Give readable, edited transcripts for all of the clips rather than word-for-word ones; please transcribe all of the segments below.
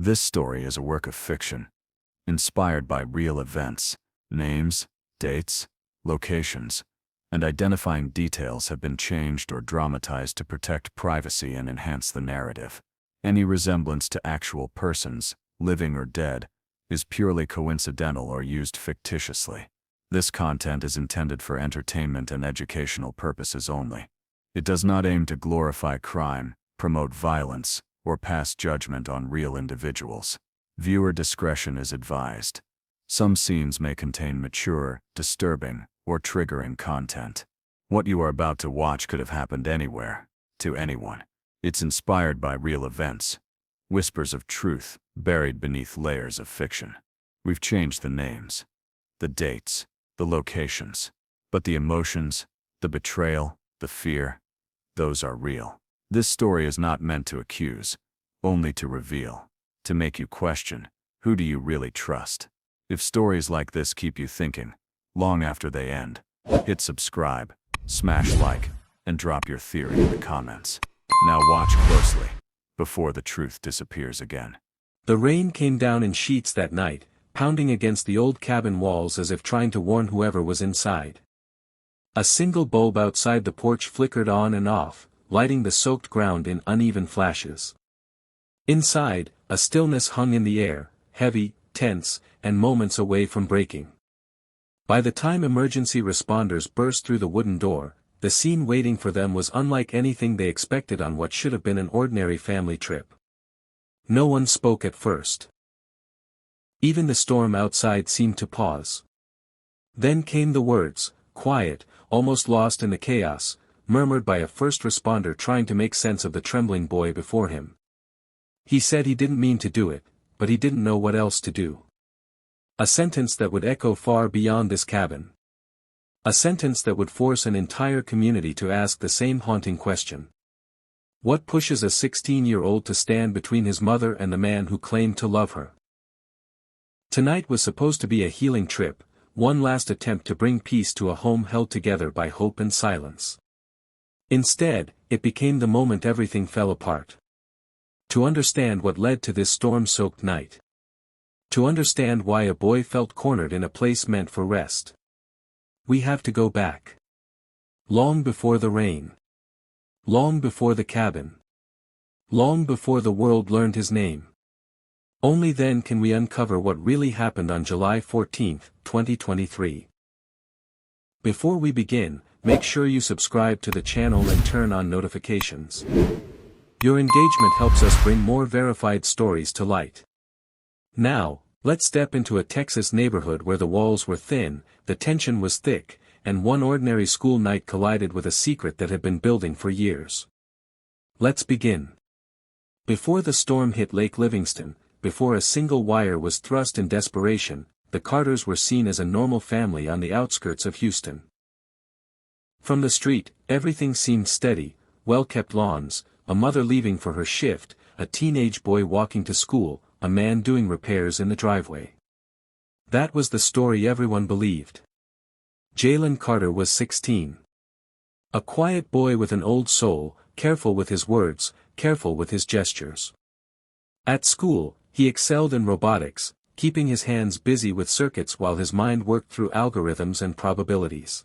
This story is a work of fiction, inspired by real events. Names, dates, locations, and identifying details have been changed or dramatized to protect privacy and enhance the narrative. Any resemblance to actual persons, living or dead, is purely coincidental or used fictitiously. This content is intended for entertainment and educational purposes only. It does not aim to glorify crime, promote violence, or pass judgment on real individuals. Viewer discretion is advised. Some scenes may contain mature, disturbing, or triggering content. What you are about to watch could have happened anywhere, to anyone. It's inspired by real events. Whispers of truth, buried beneath layers of fiction. We've changed the names, the dates, the locations, but the emotions, the betrayal, the fear, those are real. This story is not meant to accuse, only to reveal, to make you question, who do you really trust? If stories like this keep you thinking, long after they end, hit subscribe, smash like, and drop your theory in the comments. Now watch closely, before the truth disappears again. The rain came down in sheets that night, pounding against the old cabin walls as if trying to warn whoever was inside. A single bulb outside the porch flickered on and off, lighting the soaked ground in uneven flashes. Inside, a stillness hung in the air, heavy, tense, and moments away from breaking. By the time emergency responders burst through the wooden door, the scene waiting for them was unlike anything they expected on what should have been an ordinary family trip. No one spoke at first. Even the storm outside seemed to pause. Then came the words, quiet, almost lost in the chaos, murmured by a first responder trying to make sense of the trembling boy before him. He said he didn't mean to do it, but he didn't know what else to do. A sentence that would echo far beyond this cabin. A sentence that would force an entire community to ask the same haunting question. What pushes a 16-year-old to stand between his mother and the man who claimed to love her? Tonight was supposed to be a healing trip, one last attempt to bring peace to a home held together by hope and silence. Instead, it became the moment everything fell apart. To understand what led to this storm-soaked night. To understand why a boy felt cornered in a place meant for rest. We have to go back. Long before the rain. Long before the cabin. Long before the world learned his name. Only then can we uncover what really happened on July 14, 2023. Before we begin, make sure you subscribe to the channel and turn on notifications. Your engagement helps us bring more verified stories to light. Now, let's step into a Texas neighborhood where the walls were thin, the tension was thick, and one ordinary school night collided with a secret that had been building for years. Let's begin. Before the storm hit Lake Livingston, before a single wire was thrust in desperation, the Carters were seen as a normal family on the outskirts of Houston. From the street, everything seemed steady, well-kept lawns, a mother leaving for her shift, a teenage boy walking to school, a man doing repairs in the driveway. That was the story everyone believed. Jalen Carter was 16. A quiet boy with an old soul, careful with his words, careful with his gestures. At school, he excelled in robotics, keeping his hands busy with circuits while his mind worked through algorithms and probabilities.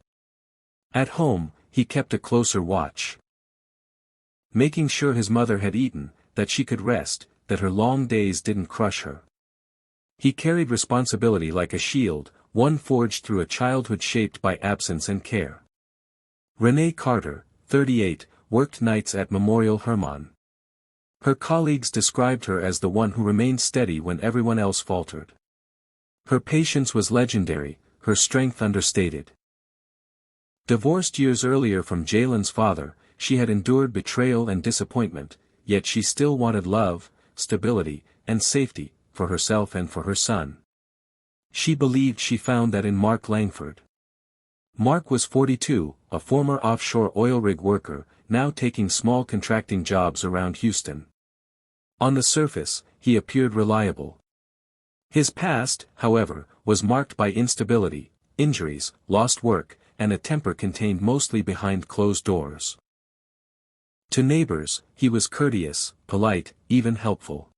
At home, he kept a closer watch. Making sure his mother had eaten, that she could rest, that her long days didn't crush her. He carried responsibility like a shield, one forged through a childhood shaped by absence and care. Renee Carter, 38, worked nights at Memorial Hermann. Her colleagues described her as the one who remained steady when everyone else faltered. Her patience was legendary, her strength understated. Divorced years earlier from Jalen's father, she had endured betrayal and disappointment, yet she still wanted love, stability, and safety, for herself and for her son. She believed she found that in Mark Langford. Mark was 42, a former offshore oil rig worker, now taking small contracting jobs around Houston. On the surface, he appeared reliable. His past, however, was marked by instability, injuries, lost work, and a temper contained mostly behind closed doors. To neighbors, he was courteous, polite, even helpful.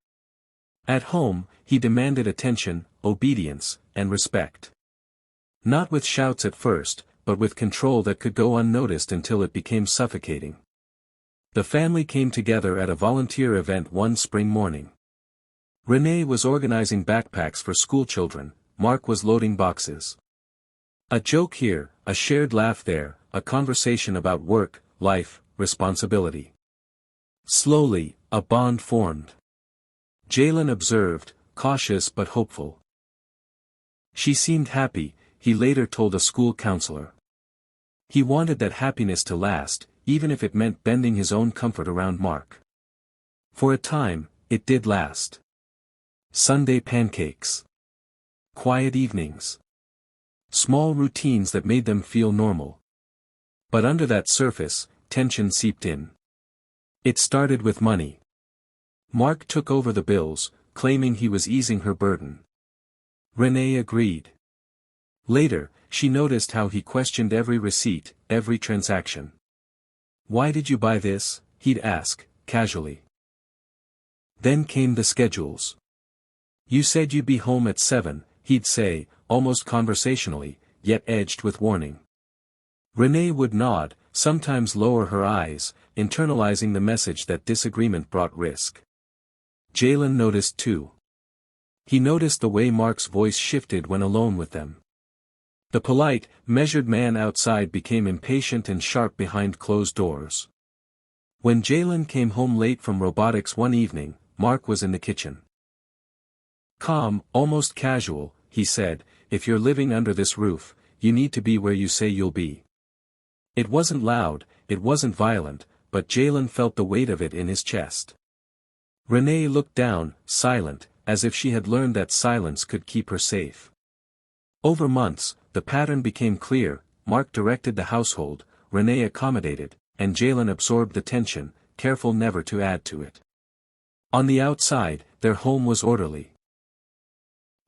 At home, he demanded attention, obedience, and respect. Not with shouts at first, but with control that could go unnoticed until it became suffocating. The family came together at a volunteer event one spring morning. Renee was organizing backpacks for schoolchildren, Mark was loading boxes. A joke here, a shared laugh there, a conversation about work, life, responsibility. Slowly, a bond formed. Jalen observed, cautious but hopeful. She seemed happy, he later told a school counselor. He wanted that happiness to last, even if it meant bending his own comfort around Mark. For a time, it did last. Sunday pancakes. Quiet evenings. Small routines that made them feel normal. But under that surface, tension seeped in. It started with money. Mark took over the bills, claiming he was easing her burden. Renee agreed. Later, she noticed how he questioned every receipt, every transaction. "Why did you buy this?" he'd ask, casually. Then came the schedules. "You said you'd be home at 7, he'd say, almost conversationally, yet edged with warning. Renee would nod, sometimes lower her eyes, internalizing the message that disagreement brought risk. Jalen noticed too. He noticed the way Mark's voice shifted when alone with them. The polite, measured man outside became impatient and sharp behind closed doors. When Jalen came home late from robotics one evening, Mark was in the kitchen. "Calm, almost casual," he said, "if you're living under this roof, you need to be where you say you'll be." It wasn't loud, it wasn't violent, but Jalen felt the weight of it in his chest. Renee looked down, silent, as if she had learned that silence could keep her safe. Over months, the pattern became clear. Mark directed the household, Renee accommodated, and Jalen absorbed the tension, careful never to add to it. On the outside, their home was orderly.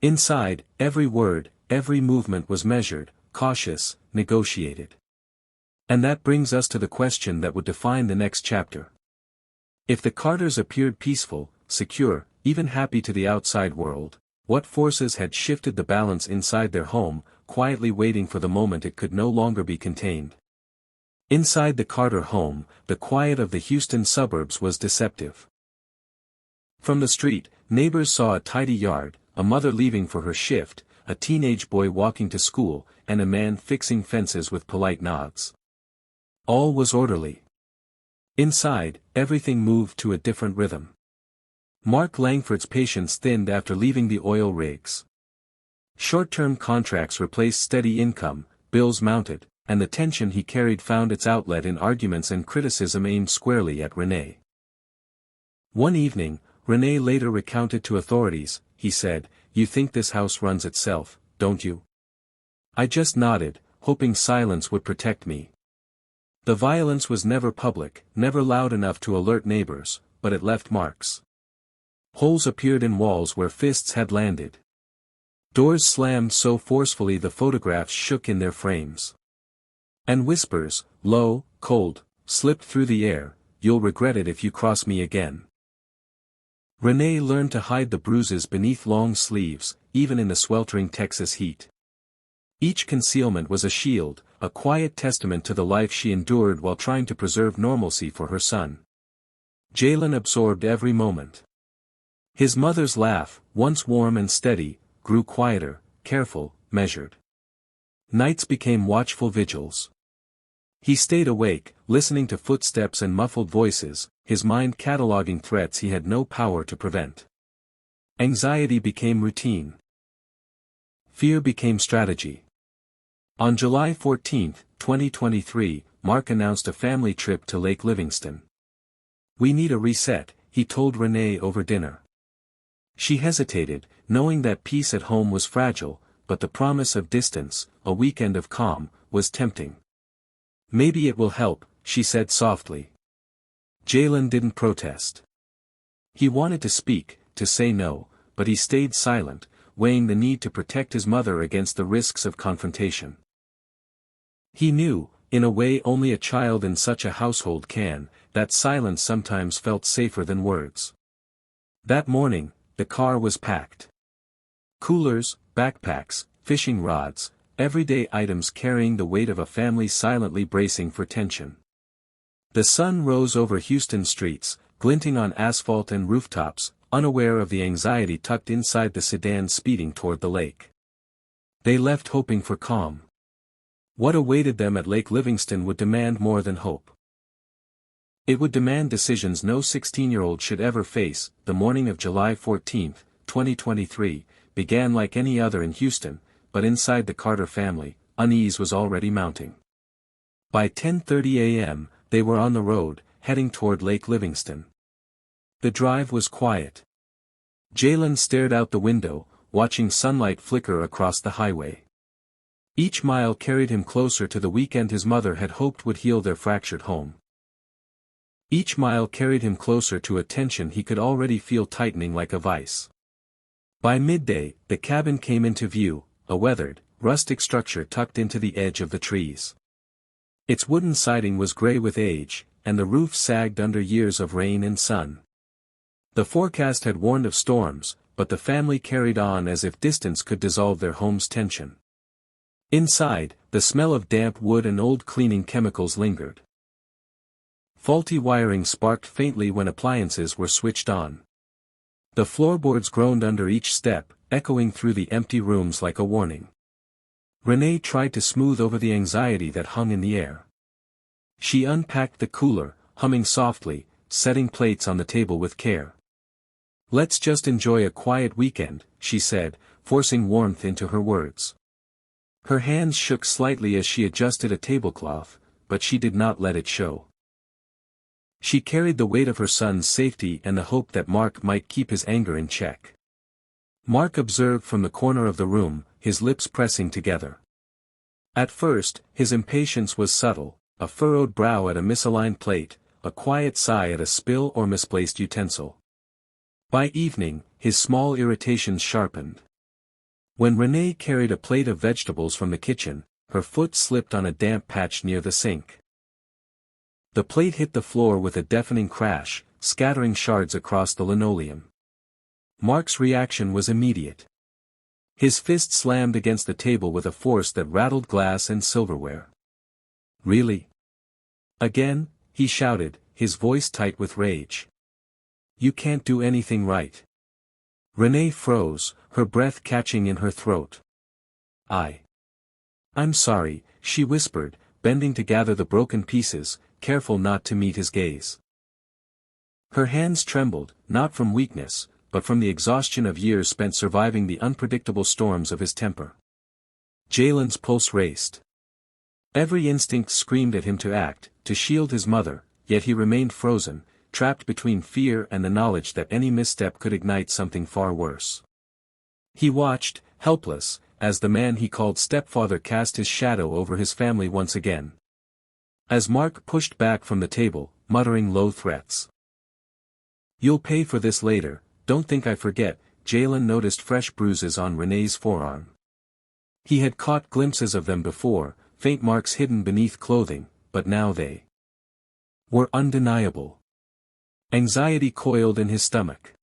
Inside, every word, every movement was measured, cautious, negotiated. And that brings us to the question that would define the next chapter. If the Carters appeared peaceful, secure, even happy to the outside world, what forces had shifted the balance inside their home, quietly waiting for the moment it could no longer be contained? Inside the Carter home, the quiet of the Houston suburbs was deceptive. From the street, neighbors saw a tidy yard, a mother leaving for her shift, a teenage boy walking to school, and a man fixing fences with polite nods. All was orderly. Inside, everything moved to a different rhythm. Mark Langford's patience thinned after leaving the oil rigs. Short-term contracts replaced steady income, bills mounted, and the tension he carried found its outlet in arguments and criticism aimed squarely at Renee. One evening, Renee later recounted to authorities, he said, "You think this house runs itself, don't you?" I just nodded, hoping silence would protect me. The violence was never public, never loud enough to alert neighbors, but it left marks. Holes appeared in walls where fists had landed. Doors slammed so forcefully the photographs shook in their frames. And whispers, low, cold, slipped through the air, "You'll regret it if you cross me again." Renee learned to hide the bruises beneath long sleeves, even in the sweltering Texas heat. Each concealment was a shield, a quiet testament to the life she endured while trying to preserve normalcy for her son. Jalen absorbed every moment. His mother's laugh, once warm and steady, grew quieter, careful, measured. Nights became watchful vigils. He stayed awake, listening to footsteps and muffled voices, his mind cataloging threats he had no power to prevent. Anxiety became routine. Fear became strategy. On July 14, 2023, Mark announced a family trip to Lake Livingston. "We need a reset," he told Renee over dinner. She hesitated, knowing that peace at home was fragile, but the promise of distance, a weekend of calm, was tempting. "Maybe it will help," she said softly. Jalen didn't protest. He wanted to speak, to say no, but he stayed silent, weighing the need to protect his mother against the risks of confrontation. He knew, in a way only a child in such a household can, that silence sometimes felt safer than words. That morning, the car was packed. Coolers, backpacks, fishing rods, everyday items carrying the weight of a family silently bracing for tension. The sun rose over Houston streets, glinting on asphalt and rooftops, unaware of the anxiety tucked inside the sedan speeding toward the lake. They left hoping for calm. What awaited them at Lake Livingston would demand more than hope. It would demand decisions no 16-year-old should ever face. The morning of July 14, 2023, began like any other in Houston, but inside the Carter family, unease was already mounting. By 10:30 a.m., they were on the road, heading toward Lake Livingston. The drive was quiet. Jalen stared out the window, watching sunlight flicker across the highway. Each mile carried him closer to the weekend his mother had hoped would heal their fractured home. Each mile carried him closer to a tension he could already feel tightening like a vice. By midday, the cabin came into view, a weathered, rustic structure tucked into the edge of the trees. Its wooden siding was gray with age, and the roof sagged under years of rain and sun. The forecast had warned of storms, but the family carried on as if distance could dissolve their home's tension. Inside, the smell of damp wood and old cleaning chemicals lingered. Faulty wiring sparked faintly when appliances were switched on. The floorboards groaned under each step, echoing through the empty rooms like a warning. Renee tried to smooth over the anxiety that hung in the air. She unpacked the cooler, humming softly, setting plates on the table with care. "Let's just enjoy a quiet weekend," she said, forcing warmth into her words. Her hands shook slightly as she adjusted a tablecloth, but she did not let it show. She carried the weight of her son's safety and the hope that Mark might keep his anger in check. Mark observed from the corner of the room, his lips pressing together. At first, his impatience was subtle, a furrowed brow at a misaligned plate, a quiet sigh at a spill or misplaced utensil. By evening, his small irritations sharpened. When Renee carried a plate of vegetables from the kitchen, her foot slipped on a damp patch near the sink. The plate hit the floor with a deafening crash, scattering shards across the linoleum. Mark's reaction was immediate. His fist slammed against the table with a force that rattled glass and silverware. "Really? Again?" he shouted, his voice tight with rage. "You can't do anything right." Renee froze, her breath catching in her throat. I'm sorry," she whispered, bending to gather the broken pieces, careful not to meet his gaze. Her hands trembled, not from weakness, but from the exhaustion of years spent surviving the unpredictable storms of his temper. Jalen's pulse raced. Every instinct screamed at him to act, to shield his mother, yet he remained frozen, trapped between fear and the knowledge that any misstep could ignite something far worse. He watched, helpless, as the man he called stepfather cast his shadow over his family once again. As Mark pushed back from the table, muttering low threats. "You'll pay for this later, don't think I forget." Jalen noticed fresh bruises on Renee's forearm. He had caught glimpses of them before, faint marks hidden beneath clothing, but now they were undeniable. Anxiety coiled in his stomach.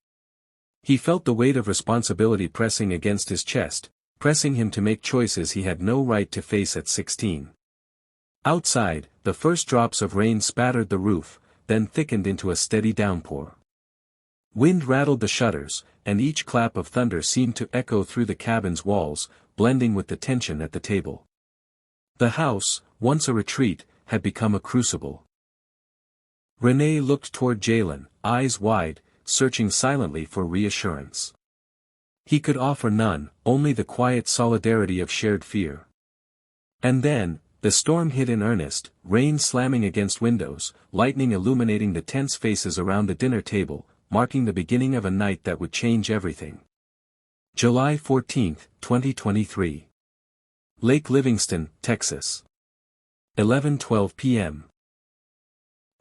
He felt the weight of responsibility pressing against his chest, pressing him to make choices he had no right to face at 16. Outside, the first drops of rain spattered the roof, then thickened into a steady downpour. Wind rattled the shutters, and each clap of thunder seemed to echo through the cabin's walls, blending with the tension at the table. The house, once a retreat, had become a crucible. Renee looked toward Jalen, eyes wide, searching silently for reassurance. He could offer none, only the quiet solidarity of shared fear. And then, the storm hit in earnest, rain slamming against windows, lightning illuminating the tense faces around the dinner table, marking the beginning of a night that would change everything. July 14, 2023. Lake Livingston, Texas. 11:12 p.m.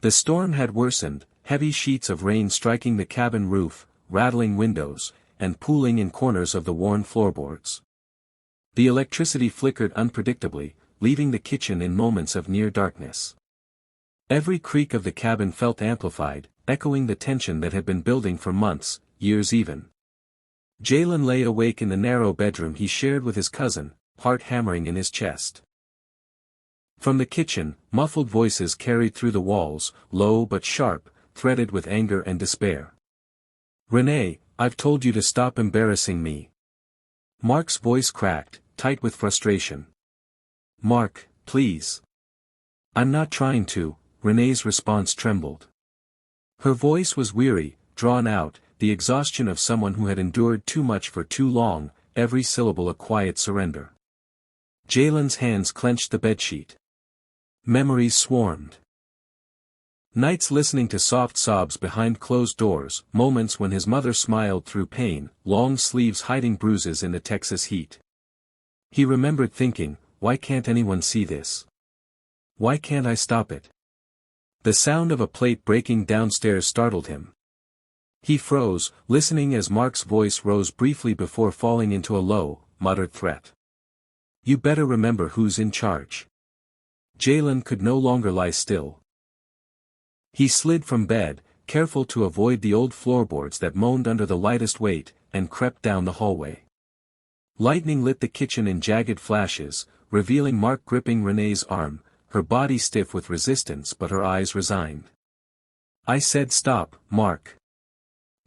The storm had worsened, heavy sheets of rain striking the cabin roof, rattling windows, and pooling in corners of the worn floorboards. The electricity flickered unpredictably, leaving the kitchen in moments of near darkness. Every creak of the cabin felt amplified, echoing the tension that had been building for months, years even. Jalen lay awake in the narrow bedroom he shared with his cousin, heart hammering in his chest. From the kitchen, muffled voices carried through the walls, low but sharp, threaded with anger and despair. "Renee, I've told you to stop embarrassing me." Mark's voice cracked, tight with frustration. "Mark, please." "I'm not trying to," Renee's response trembled. Her voice was weary, drawn out, the exhaustion of someone who had endured too much for too long, every syllable a quiet surrender. Jalen's hands clenched the bedsheet. Memories swarmed. Nights listening to soft sobs behind closed doors, moments when his mother smiled through pain, long sleeves hiding bruises in the Texas heat. He remembered thinking, why can't anyone see this? Why can't I stop it? The sound of a plate breaking downstairs startled him. He froze, listening as Mark's voice rose briefly before falling into a low, muttered threat. "You better remember who's in charge." Jalen could no longer lie still. He slid from bed, careful to avoid the old floorboards that moaned under the lightest weight, and crept down the hallway. Lightning lit the kitchen in jagged flashes, revealing Mark gripping Renee's arm, her body stiff with resistance but her eyes resigned. "I said stop, Mark.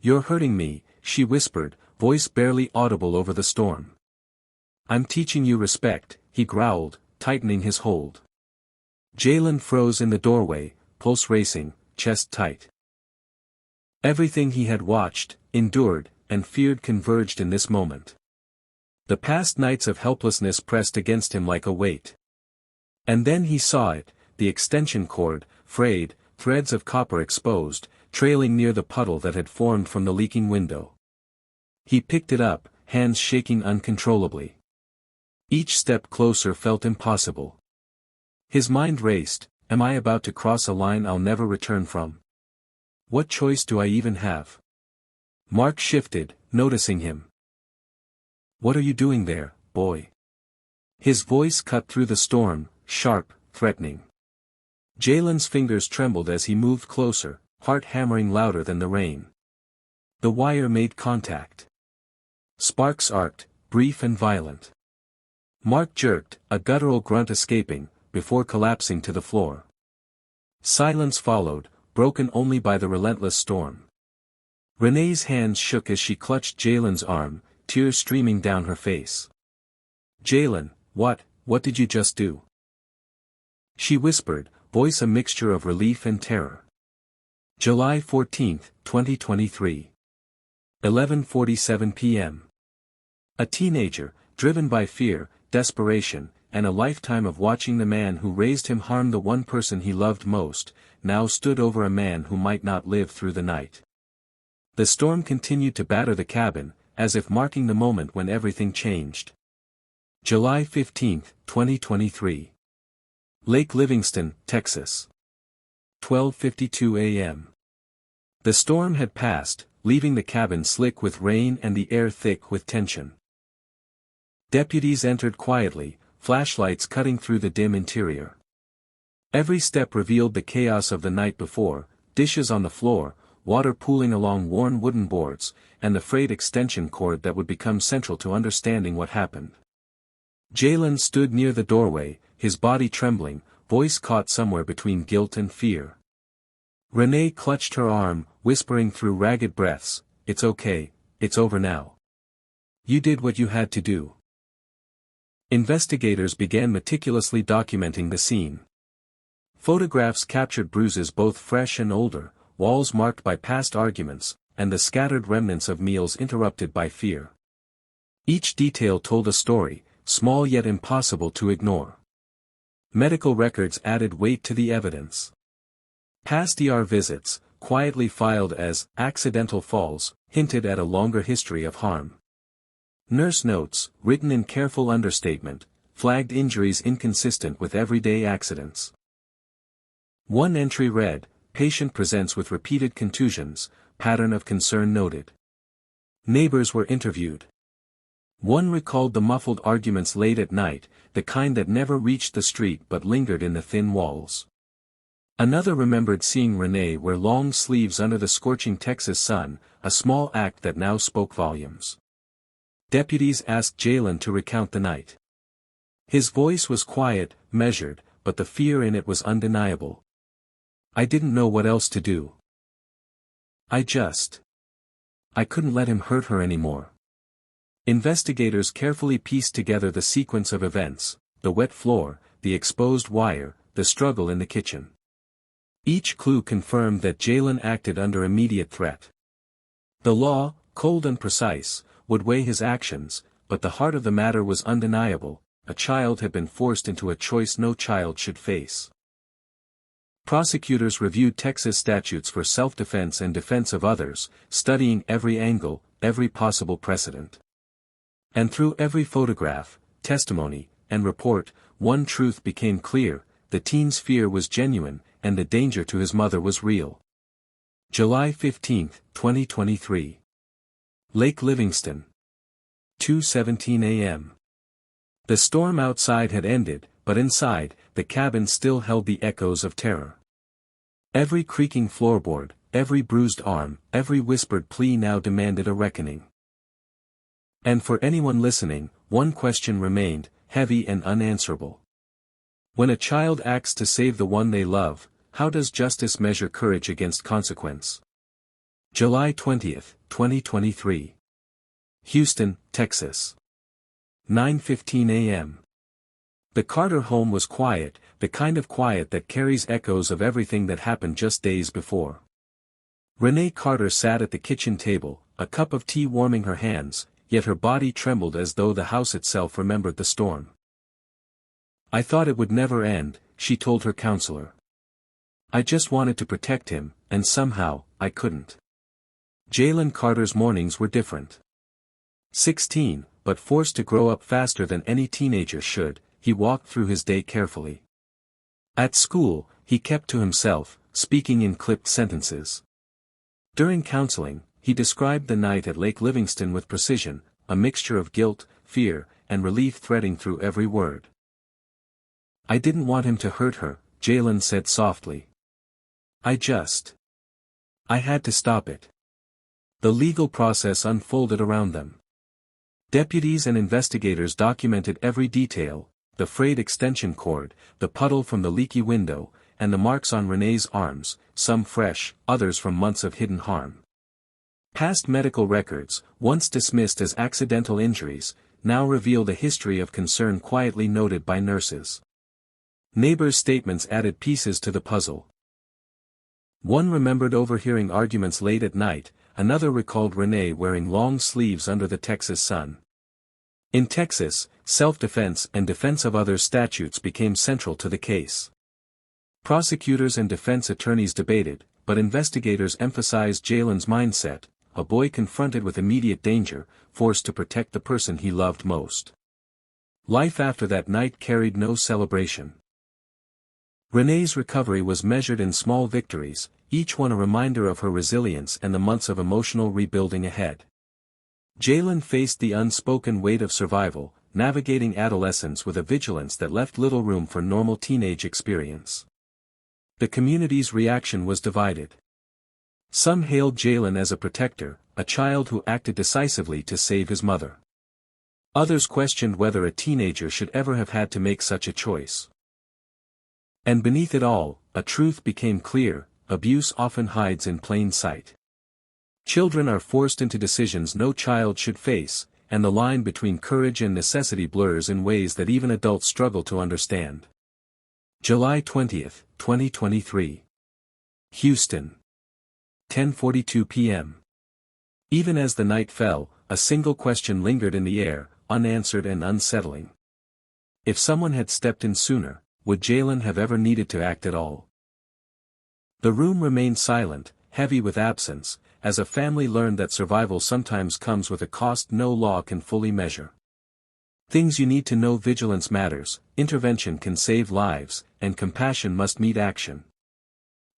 You're hurting me," she whispered, voice barely audible over the storm. "I'm teaching you respect," he growled, tightening his hold. Jalen froze in the doorway, pulse racing, chest tight. Everything he had watched, endured, and feared converged in this moment. The past nights of helplessness pressed against him like a weight. And then he saw it, the extension cord, frayed, threads of copper exposed, trailing near the puddle that had formed from the leaking window. He picked it up, hands shaking uncontrollably. Each step closer felt impossible. His mind raced, am I about to cross a line I'll never return from? What choice do I even have? Mark shifted, noticing him. "What are you doing there, boy?" His voice cut through the storm, sharp, threatening. Jalen's fingers trembled as he moved closer, heart hammering louder than the rain. The wire made contact. Sparks arced, brief and violent. Mark jerked, a guttural grunt escaping, before collapsing to the floor. Silence followed, broken only by the relentless storm. Renee's hands shook as she clutched Jalen's arm, tears streaming down her face. "Jalen, what did you just do?" She whispered, voice a mixture of relief and terror. July 14, 2023. 11:47 p.m. A teenager, driven by fear, desperation, and a lifetime of watching the man who raised him harm the one person he loved most, now stood over a man who might not live through the night. The storm continued to batter the cabin, as if marking the moment when everything changed. July 15, 2023. Lake Livingston, Texas. 12:52 a.m. The storm had passed, leaving the cabin slick with rain and the air thick with tension. Deputies entered quietly, flashlights cutting through the dim interior. Every step revealed the chaos of the night before, dishes on the floor, water pooling along worn wooden boards, and the frayed extension cord that would become central to understanding what happened. Jalen stood near the doorway, his body trembling, voice caught somewhere between guilt and fear. Renee clutched her arm, whispering through ragged breaths, "It's okay, it's over now. You did what you had to do." Investigators began meticulously documenting the scene. Photographs captured bruises both fresh and older, walls marked by past arguments, and the scattered remnants of meals interrupted by fear. Each detail told a story, small yet impossible to ignore. Medical records added weight to the evidence. Past ER visits, quietly filed as accidental falls, hinted at a longer history of harm. Nurse notes, written in careful understatement, flagged injuries inconsistent with everyday accidents. One entry read, "Patient presents with repeated contusions, pattern of concern noted." Neighbors were interviewed. One recalled the muffled arguments late at night, the kind that never reached the street but lingered in the thin walls. Another remembered seeing Renee wear long sleeves under the scorching Texas sun, a small act that now spoke volumes. Deputies asked Jalen to recount the night. His voice was quiet, measured, but the fear in it was undeniable. "I didn't know what else to do. I couldn't let him hurt her anymore." Investigators carefully pieced together the sequence of events: the wet floor, the exposed wire, the struggle in the kitchen. Each clue confirmed that Jalen acted under immediate threat. The law, cold and precise, would weigh his actions, but the heart of the matter was undeniable: a child had been forced into a choice no child should face. Prosecutors reviewed Texas statutes for self-defense and defense of others, studying every angle, every possible precedent. And through every photograph, testimony, and report, one truth became clear: the teen's fear was genuine, and the danger to his mother was real. July 15, 2023. Lake Livingston. 2:17 a.m. The storm outside had ended, but inside, the cabin still held the echoes of terror. Every creaking floorboard, every bruised arm, every whispered plea now demanded a reckoning. And for anyone listening, one question remained, heavy and unanswerable. When a child acts to save the one they love, how does justice measure courage against consequence? July 20, 2023. Houston, Texas. 9:15 a.m. The Carter home was quiet, the kind of quiet that carries echoes of everything that happened just days before. Renee Carter sat at the kitchen table, a cup of tea warming her hands, yet her body trembled as though the house itself remembered the storm. "I thought it would never end," she told her counselor. "I just wanted to protect him, and somehow, I couldn't." Jalen Carter's mornings were different. 16, but forced to grow up faster than any teenager should, he walked through his day carefully. At school, he kept to himself, speaking in clipped sentences. During counseling, he described the night at Lake Livingston with precision, a mixture of guilt, fear, and relief threading through every word. "I didn't want him to hurt her," Jalen said softly. I had to stop it." The legal process unfolded around them. Deputies and investigators documented every detail: the frayed extension cord, the puddle from the leaky window, and the marks on Renee's arms, some fresh, others from months of hidden harm. Past medical records, once dismissed as accidental injuries, now revealed a history of concern quietly noted by nurses. Neighbors' statements added pieces to the puzzle. One remembered overhearing arguments late at night, another recalled Renee wearing long sleeves under the Texas sun. In Texas, self-defense and defense of others statutes became central to the case. Prosecutors and defense attorneys debated, but investigators emphasized Jalen's mindset: a boy confronted with immediate danger, forced to protect the person he loved most. Life after that night carried no celebration. Renee's recovery was measured in small victories, each one a reminder of her resilience and the months of emotional rebuilding ahead. Jalen faced the unspoken weight of survival, navigating adolescence with a vigilance that left little room for normal teenage experience. The community's reaction was divided. Some hailed Jalen as a protector, a child who acted decisively to save his mother. Others questioned whether a teenager should ever have had to make such a choice. And beneath it all, a truth became clear: abuse often hides in plain sight. Children are forced into decisions no child should face, and the line between courage and necessity blurs in ways that even adults struggle to understand. July 20, 2023. Houston. 10:42 p.m. Even as the night fell, a single question lingered in the air, unanswered and unsettling. If someone had stepped in sooner, would Jalen have ever needed to act at all? The room remained silent, heavy with absence, as a family learned that survival sometimes comes with a cost no law can fully measure. Things you need to know: vigilance matters, intervention can save lives, and compassion must meet action.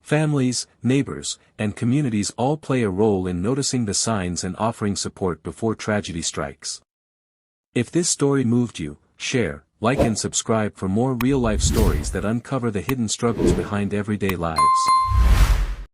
Families, neighbors, and communities all play a role in noticing the signs and offering support before tragedy strikes. If this story moved you, share, like and subscribe for more real-life stories that uncover the hidden struggles behind everyday lives.